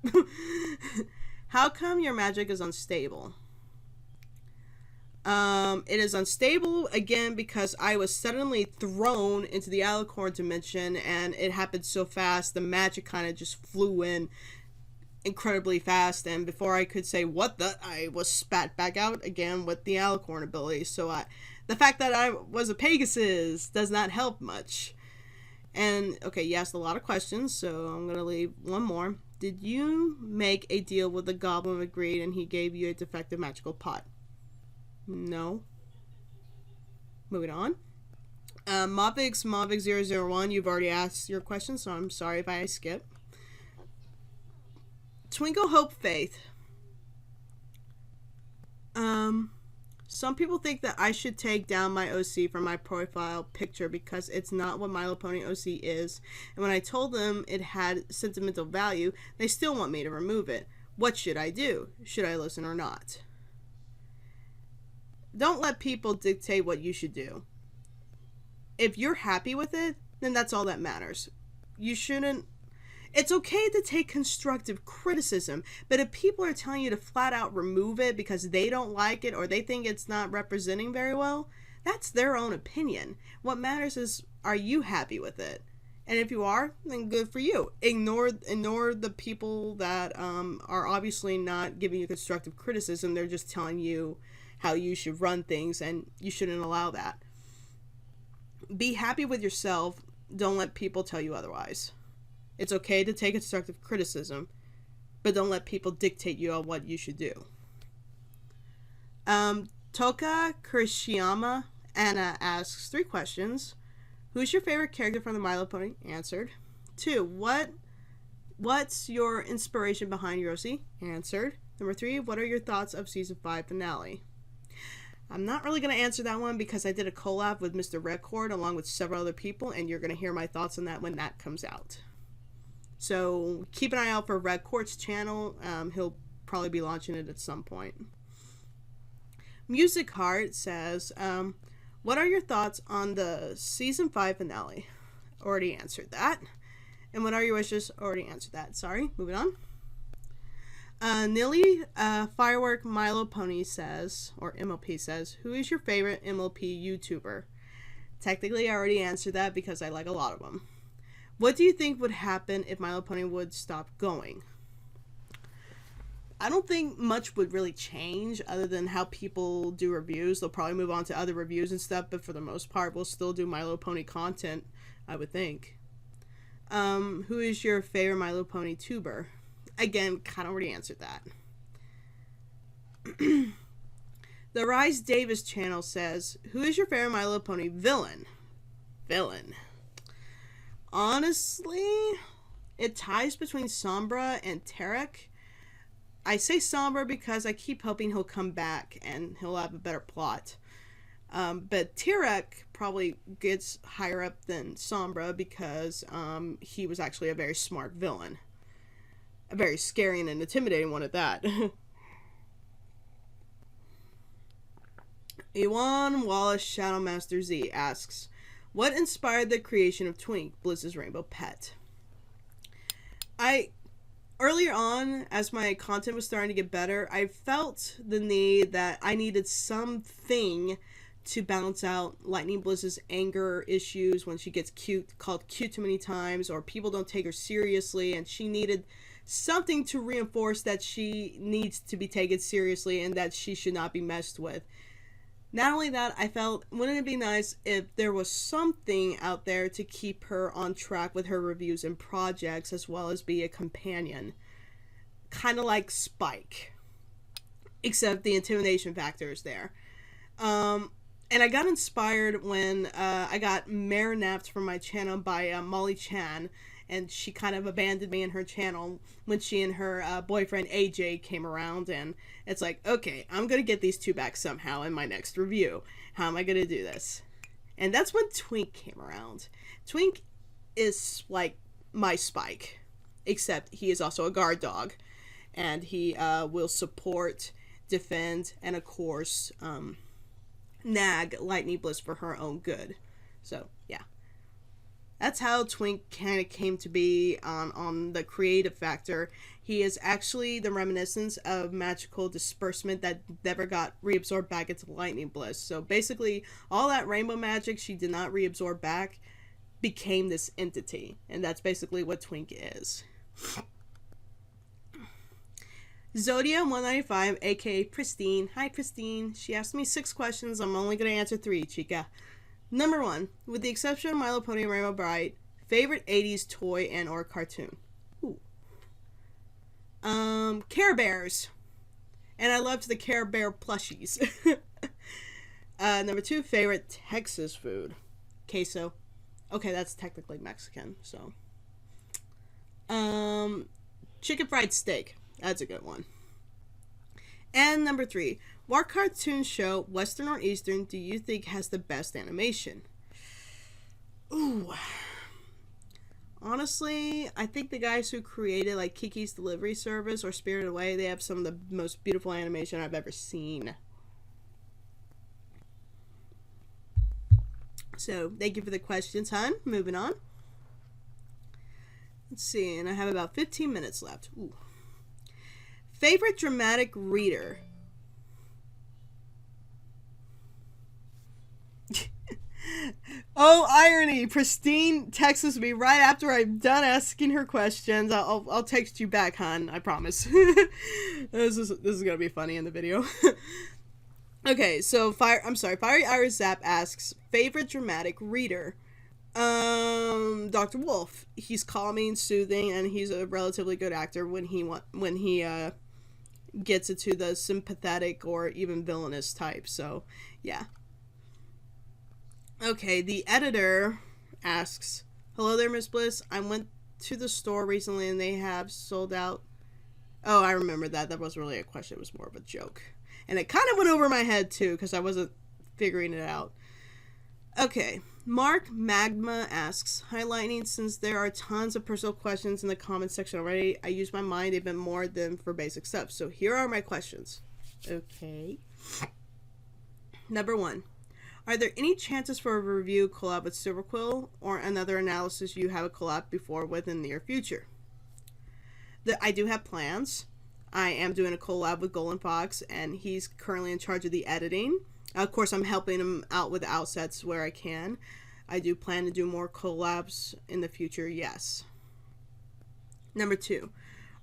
S1: How come your magic is unstable? It is unstable, again, because I was suddenly thrown into the Alicorn dimension and it happened so fast, the magic kind of just flew in incredibly fast, and before I could say what the, I was spat back out again with the Alicorn ability. So the fact that I was a Pegasus does not help much. And, okay, you asked a lot of questions, so I'm going to leave one more. Did you make a deal with the Goblin of Greed and he gave you a defective magical pot? No. Moving on. Mavic001, you've already asked your question, so I'm sorry if I skip. Twinkle Hope Faith. Um, some people think that I should take down my OC from my profile picture because it's not what My Little Pony OC is. And when I told them it had sentimental value, they still want me to remove it. What should I do? Should I listen or not? Don't let people dictate what you should do. If you're happy with it, then that's all that matters. You shouldn't. It's okay to take constructive criticism, but if people are telling you to flat out remove it because they don't like it or they think it's not representing very well, that's their own opinion. What matters is, are you happy with it? And if you are, then good for you. Ignore the people that are obviously not giving you constructive criticism. They're just telling you how you should run things, and you shouldn't allow that. Be happy with yourself. Don't let people tell you otherwise. It's okay to take constructive criticism, but don't let people dictate you on what you should do. Toka Kurishiyama Anna asks 3 questions. Who's your favorite character from the My Little Pony? Answered. 2. What's your inspiration behind your OC? Answered. Number 3. What are your thoughts of season 5 finale? I'm not really going to answer that one because I did a collab with Mr. Redcord along with several other people, and you're going to hear my thoughts on that when that comes out. So keep an eye out for Redcord's channel. He'll probably be launching it at some point. Music Heart says, what are your thoughts on the season 5 finale? Already answered that. And what are your wishes? Already answered that. Sorry, moving on. Nilly Firework Milo Pony says, or MLP says, who is your favorite MLP YouTuber? Technically, I already answered that because I like a lot of them. What do you think would happen if My Little Pony would stop going? I don't think much would really change other than how people do reviews. They'll probably move on to other reviews and stuff, but for the most part, we'll still do My Little Pony content, I would think. Who is your favorite My Little Pony tuber? Again, kind of already answered that. The Rise Davis channel says, who is your favorite My Little Pony villain? Honestly, it ties between Sombra and Tarek. I say Sombra because I keep hoping he'll come back and he'll have a better plot. But Tarek probably gets higher up than Sombra because he was actually a very smart villain. A very scary and intimidating one at that. Ewan Wallace Shadowmaster Z asks, what inspired the creation of Twink, Blizz's rainbow pet? Earlier on, as my content was starting to get better, I felt the need that I needed something to balance out Lightning Blizz's anger issues when she gets called cute too many times, or people don't take her seriously, and she needed something to reinforce that she needs to be taken seriously and that she should not be messed with. Not only that, I felt, wouldn't it be nice if there was something out there to keep her on track with her reviews and projects, as well as be a companion? Kind of like Spike. Except the intimidation factor is there. And I got inspired when I got Mare napped from my channel by Molly Chan, and she kind of abandoned me in her channel when she and her boyfriend AJ came around, and it's like, okay, I'm gonna get these two back somehow in my next review. How am I gonna do this? And that's when Twink came around. Twink is like my Spike, except he is also a guard dog, and he will support, defend, and of course nag Lightning Bliss for her own good. So yeah, that's how Twink kind of came to be on the creative factor. He is actually the reminiscence of magical disbursement that never got reabsorbed back into Lightning Bliss. So basically, all that rainbow magic she did not reabsorb back became this entity, and that's basically what Twink is. Zodia195, aka Pristine. Hi, Pristine. She asked me 6 questions. I'm only going to answer 3, chica. Number 1, with the exception of My Little Pony and Rainbow Bright, favorite 80s toy and or cartoon? Ooh. Care Bears. And I loved the Care Bear plushies. Number 2, favorite Texas food? Queso. Okay, that's technically Mexican, so. Chicken fried steak. That's a good one. And number 3, What cartoon show, Western or Eastern, do you think has the best animation? Ooh. Honestly, I think the guys who created like Kiki's Delivery Service or Spirited Away, they have some of the most beautiful animation I've ever seen. So, thank you for the questions, hon. Moving on. Let's see, and I have about 15 minutes left. Ooh. Favorite dramatic reader? Oh, irony! Pristine texts me right after I'm done asking her questions. I'll text you back, hon. I promise. This is gonna be funny in the video. Okay, so Fiery Iris Zap asks favorite dramatic reader. Dr. Wolf. He's calming, soothing, and he's a relatively good actor when he gets into the sympathetic or even villainous type. So, yeah. Okay, the editor asks, hello there, Miss Bliss. I went to the store recently and they have sold out. Oh, I remember that. That wasn't really a question. It was more of a joke. And it kind of went over my head, too, because I wasn't figuring it out. Okay, Mark Magma asks, hi, Lightning. Since there are tons of personal questions in the comment section already, I use my mind a bit more than for basic stuff. So here are my questions. Okay. Number 1. Are there any chances for a review collab with Silverquill or another analysis you have a collab before with in the near future? I do have plans. I am doing a collab with Golden Fox, and he's currently in charge of the editing. Of course, I'm helping him out with outsets where I can. I do plan to do more collabs in the future, yes. Number 2.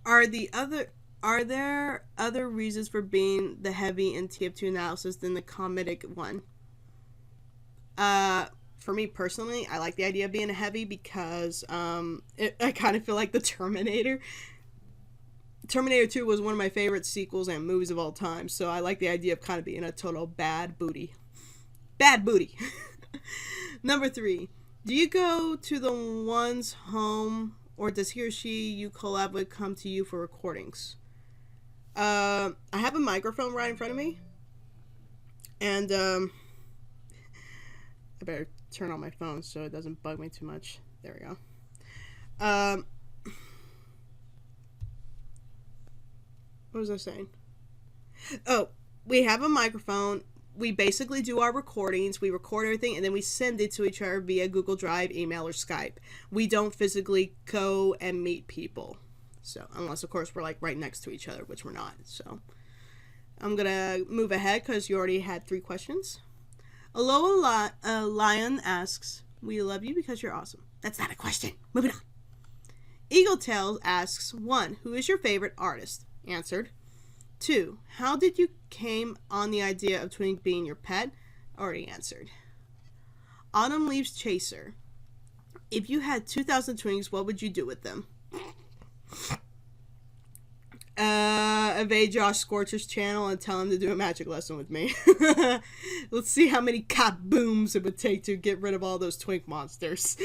S1: Are there other reasons for being the heavy in TF2 analysis than the comedic one? For me personally, I like the idea of being a heavy because I kind of feel like the Terminator. Terminator 2 was one of my favorite sequels and movies of all time, so I like the idea of kind of being a total bad booty. Bad booty! Number 3. Do you go to the one's home, or does he or she you collab with come to you for recordings? I have a microphone right in front of me, and I better turn on my phone so it doesn't bug me too much. There we go. What was I saying? Oh, we have a microphone. We basically do our recordings. We record everything, and then we send it to each other via Google Drive, email, or Skype. We don't physically go and meet people. So, unless, of course, we're, like, right next to each other, which we're not. So, I'm going to move ahead because you already had 3 questions. Aloha Lion asks, we love you because you're awesome. That's not a question. Moving on. Eagle Tails asks, 1. Who is your favorite artist? Answered. 2. How did you came on the idea of Twink being your pet? Already answered. Autumn Leaves Chaser. If you had 2,000 Twinks, what would you do with them? Evade Josh Scorcher's channel and tell him to do a magic lesson with me. Let's see how many kabooms it would take to get rid of all those Twink monsters.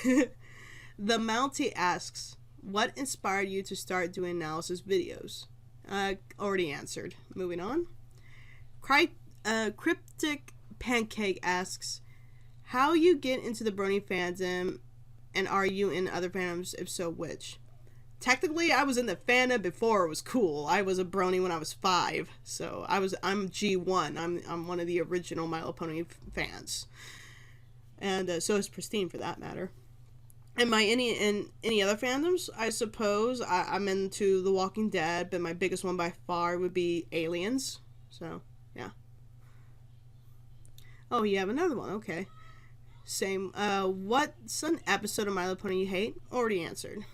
S1: The Mountie asks, what inspired you to start doing analysis videos? Already answered. Moving on. Cryptic Pancake asks, how you get into the Brony fandom, and are you in other fandoms? If so, which? Technically, I was in the fandom before it was cool. I was a Brony when I was 5, so I'm G1. I'm one of the original My Little Pony fans, and so is Pristine for that matter. Am I in any other fandoms? I suppose I'm into The Walking Dead, but my biggest one by far would be Aliens. So yeah. Oh, you have another one. Okay. Same. What's an episode of My Little Pony you hate? Already answered.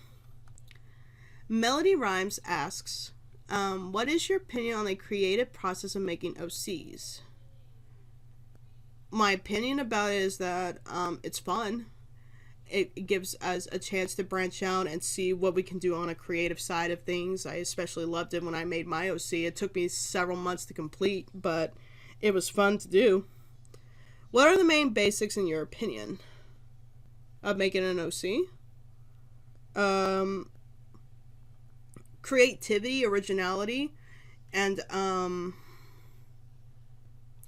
S1: Melody Rhymes asks, what is your opinion on the creative process of making OCs? My opinion about it is that it's fun. It gives us a chance to branch out and see what we can do on a creative side of things. I especially loved it when I made my OC. It took me several months to complete, but it was fun to do. What are the main basics in your opinion of making an OC? Creativity, originality, and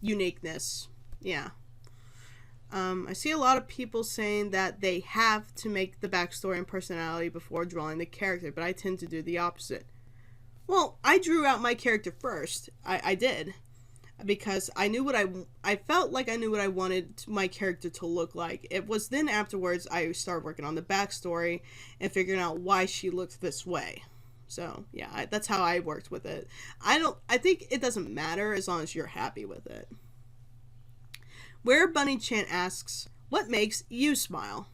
S1: uniqueness. Yeah. I see a lot of people saying that they have to make the backstory and personality before drawing the character, but I tend to do the opposite. Well, I drew out my character first. I did. Because I knew what I felt like I knew what I wanted my character to look like. It was then afterwards I started working on the backstory and figuring out why she looked this way. So, yeah, that's how I worked with it. I think it doesn't matter as long as you're happy with it. Where Bunny Chan asks, what makes you smile?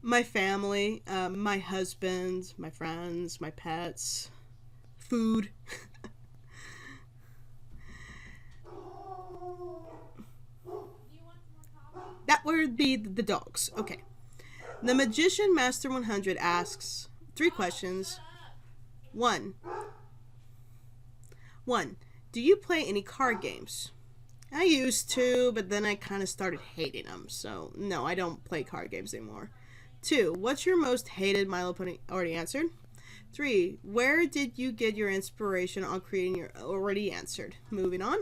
S1: My family, my husband, my friends, my pets, food. That would be the dogs. Okay. The Magician Master 100 asks 3 questions. 1. Do you play any card games? I used to, but then I kind of started hating them. So, no, I don't play card games anymore. 2. What's your most hated My Little Pony? Already answered. 3. Where did you get your inspiration on creating your... Already answered. Moving on.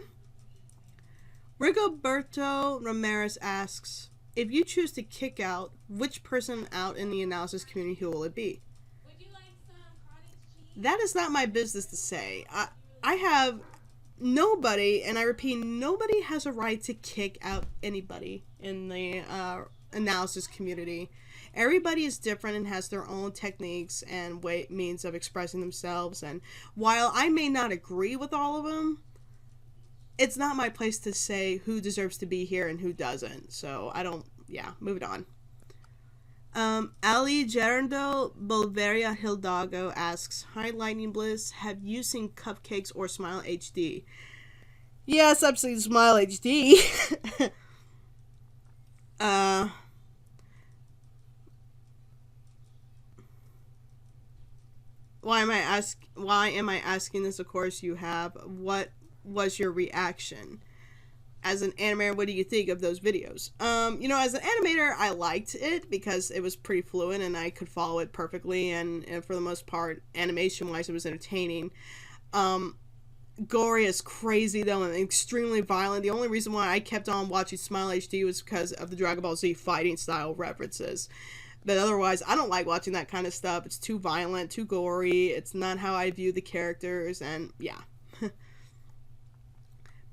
S1: Rigoberto Ramirez asks, if you choose to kick out, which person out in the analysis community, who will it be? Would you like some cottage cheese? That is not my business to say. I have nobody, and I repeat, nobody has a right to kick out anybody in the analysis community. Everybody is different and has their own techniques and means of expressing themselves, and while I may not agree with all of them, it's not my place to say who deserves to be here and who doesn't. So I don't, moving on. Ali Gerando Bolveria Hildago asks, hi Lightning Bliss, have you seen Cupcakes or Smile HD? Yes, I've seen Smile HD. Why am I asking this? Of course you have. What was your reaction? As an animator, what do you think of those videos? As an animator, I liked it because it was pretty fluid and I could follow it perfectly, and for the most part, animation-wise, it was entertaining. Gory as crazy, though, and extremely violent. The only reason why I kept on watching Smile HD was because of the Dragon Ball Z fighting style references. But otherwise, I don't like watching that kind of stuff. It's too violent, too gory. It's not how I view the characters, and yeah.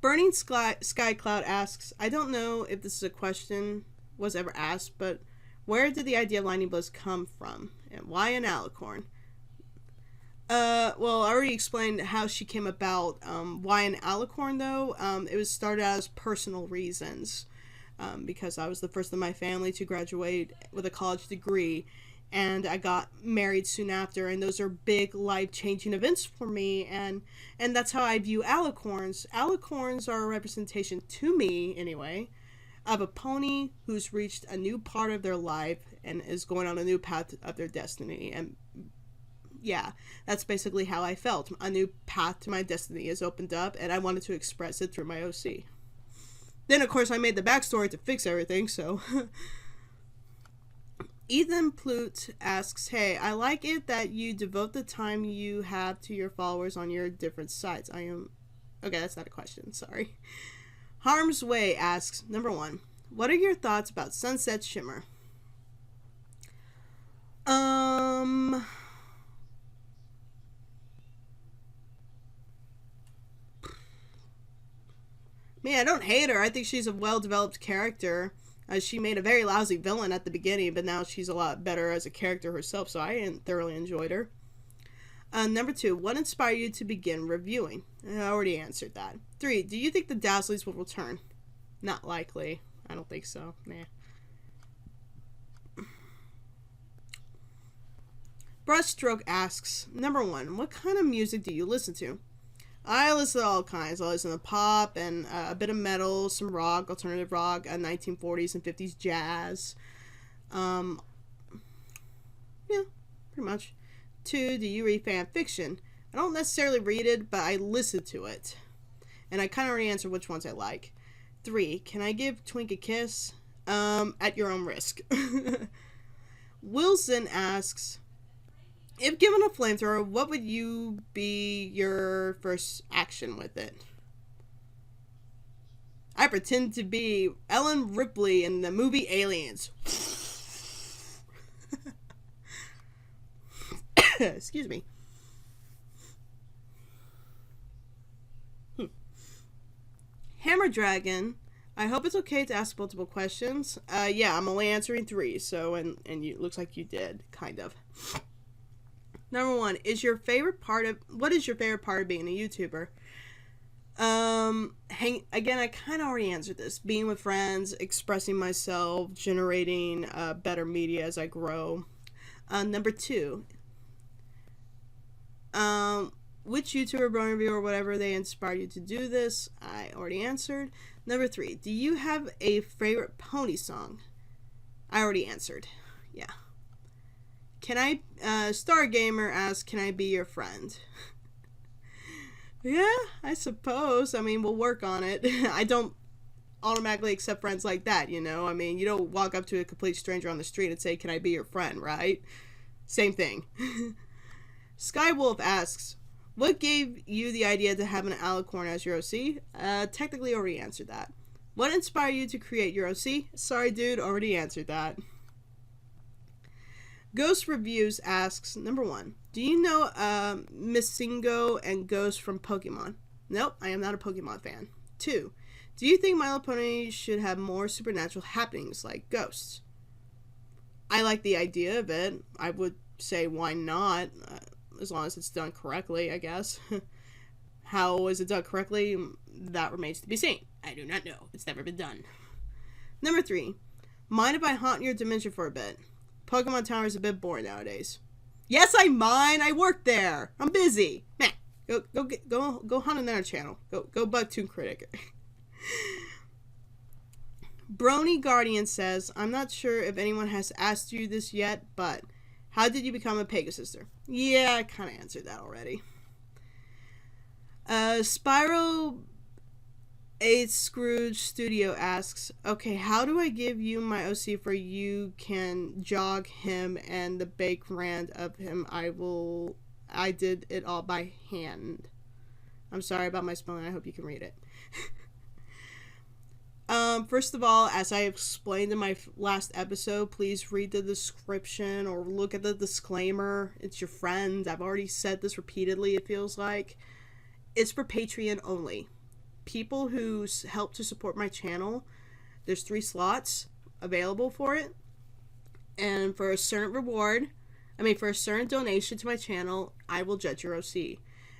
S1: Burning Sky Cloud asks, I don't know if this is a question was ever asked, but where did the idea of Lightning Bliss come from? And why an alicorn? Well, I already explained how she came about. Why an alicorn, though? It was started out as personal reasons. Because I was the first in my family to graduate with a college degree, and I got married soon after, and those are big life-changing events for me, and that's how I view alicorns. Alicorns are a representation, to me anyway, of a pony who's reached a new part of their life and is going on a new path of their destiny, and yeah, that's basically how I felt. A new path to my destiny has opened up, and I wanted to express it through my OC. Then, of course, I made the backstory to fix everything, so... Ethan Plute asks, hey, I like it that you devote the time you have to your followers on your different sites. Okay, that's not a question, sorry. Harm's Way asks, number 1, what are your thoughts about Sunset Shimmer? Man, I don't hate her. I think she's a well-developed character. She made a very lousy villain at the beginning, but now she's a lot better as a character herself, so I thoroughly enjoyed her. Number 2, what inspired you to begin reviewing? I already answered that. 3, do you think the Dazzlies will return? Not likely. I don't think so. Nah. Brushstroke asks, number 1, what kind of music do you listen to? I listen to all kinds. I listen to pop and a bit of metal, some rock, alternative rock, 1940s and 50s jazz. Yeah, pretty much. 2, do you read fan fiction? I don't necessarily read it, but I listen to it. And I kind of already answered which ones I like. 3, can I give Twink a kiss? At your own risk. Wilson asks, If given a flamethrower, what would you be your first action with it? I pretend to be Ellen Ripley in the movie Aliens. Excuse me. Hammer Dragon. I hope it's okay to ask multiple questions. Yeah, I'm only answering 3, so, and you, looks like you did, kind of. Number 1, what is your favorite part of being a YouTuber? Again, I kind of already answered this. Being with friends, expressing myself, generating better media as I grow. Number 2, which YouTuber, Brony review, or whatever they inspired you to do this? I already answered. Number 3, do you have a favorite pony song? I already answered. Yeah. Can I, Star Gamer asks, can I be your friend? Yeah, I suppose. I mean, we'll work on it. I don't automatically accept friends like that, you know? I mean, you don't walk up to a complete stranger on the street and say, can I be your friend, right? Same thing. Skywolf asks, what gave you the idea to have an alicorn as your OC? Technically already answered that. What inspired you to create your OC? Sorry, dude, already answered that. Ghost Reviews asks, number 1, do you know Missingo and Ghost from Pokemon? Nope, I am not a Pokemon fan. 2, do you think My Little Pony should have more supernatural happenings like ghosts? I like the idea of it. I would say why not, as long as it's done correctly, I guess. How is it done correctly? That remains to be seen. I do not know. It's never been done. Number 3, mind if I haunt your dimension for a bit? Pokemon Tower is a bit boring nowadays. Yes, I mind. I work there. I'm busy. Man, go hunt another channel. Go bug Toon Critic. Brony Guardian says, I'm not sure if anyone has asked you this yet, but how did you become a Pegasister? Yeah, I kind of answered that already. Spyro 8 Scrooge Studio asks, okay, how do I give you my OC for you can jog him and the bake rand of him? I did it all by hand. I'm sorry about my spelling. I hope you can read it. First of all, as I explained in my last episode, please read the description or look at the disclaimer. It's your friend. I've already said this repeatedly, it feels like. It's for Patreon only. People who help to support my channel, there's 3 slots available for it. And for a certain for a certain donation to my channel, I will judge your OC.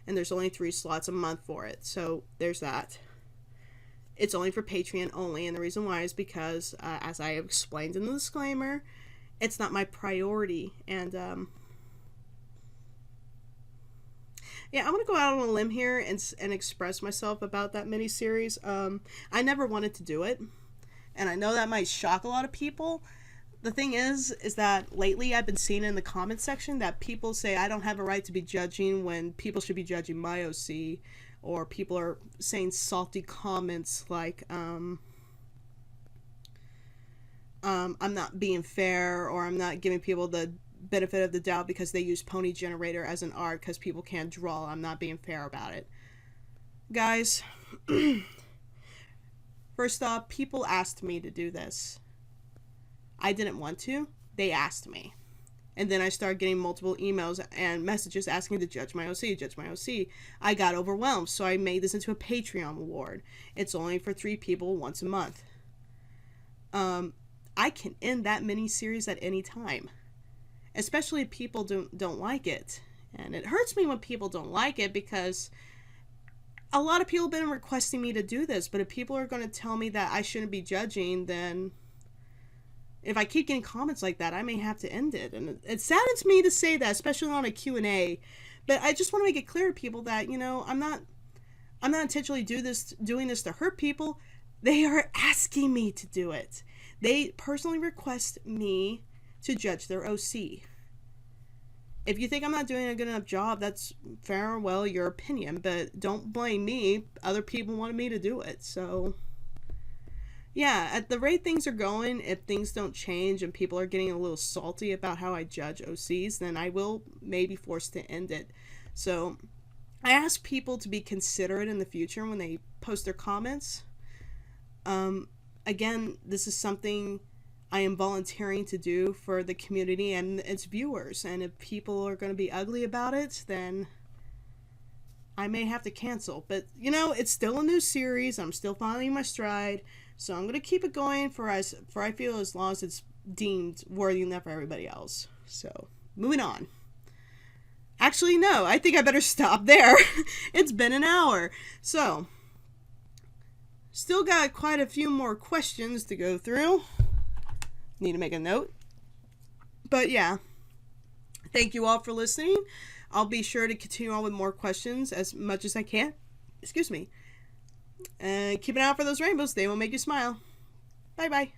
S1: And there's only 3 slots a month for it. So there's that. It's only for Patreon only, and the reason why is because, as I have explained in the disclaimer, it's not my priority. And, yeah, I'm going to go out on a limb here and express myself about that miniseries. I never wanted to do it, and I know that might shock a lot of people. The thing is that lately I've been seeing in the comment section that people say I don't have a right to be judging when people should be judging my OC. Or people are saying salty comments like, I'm not being fair, or I'm not giving people the benefit of the doubt because they use Pony Generator as an art because people can't draw. I'm not being fair about it. Guys, first off, people asked me to do this. I didn't want to. They asked me. And then I started getting multiple emails and messages asking to judge my OC. I got overwhelmed, so I made this into a Patreon award. It's only for 3 people once a month. I can end that mini-series at any time. Especially if people don't like it. And it hurts me when people don't like it because a lot of people have been requesting me to do this. But if people are going to tell me that I shouldn't be judging, then if I keep getting comments like that, I may have to end it. And it saddens me to say that, especially on a Q&A. But I just want to make it clear to people that, you know, I'm not intentionally doing this to hurt people. They are asking me to do it. They personally request me to judge their OC. If you think I'm not doing a good enough job, that's fair, well, your opinion. But don't blame me. Other people wanted me to do it, so Yeah, at the rate things are going, if things don't change and people are getting a little salty about how I judge OCs, then I will maybe force to end it. So I ask people to be considerate in the future when they post their comments. Again, this is something I am volunteering to do for the community and its viewers. And if people are going to be ugly about it, then I may have to cancel. But, it's still a new series. I'm still finding my stride. So I'm going to keep it going for I feel as long as it's deemed worthy enough for everybody else. So, moving on. Actually, no, I think I better stop there. It's been an hour. So, still got quite a few more questions to go through. Need to make a note. But yeah, thank you all for listening. I'll be sure to continue on with more questions as much as I can. Excuse me. Keep an eye out for those rainbows. They will make you smile. Bye bye.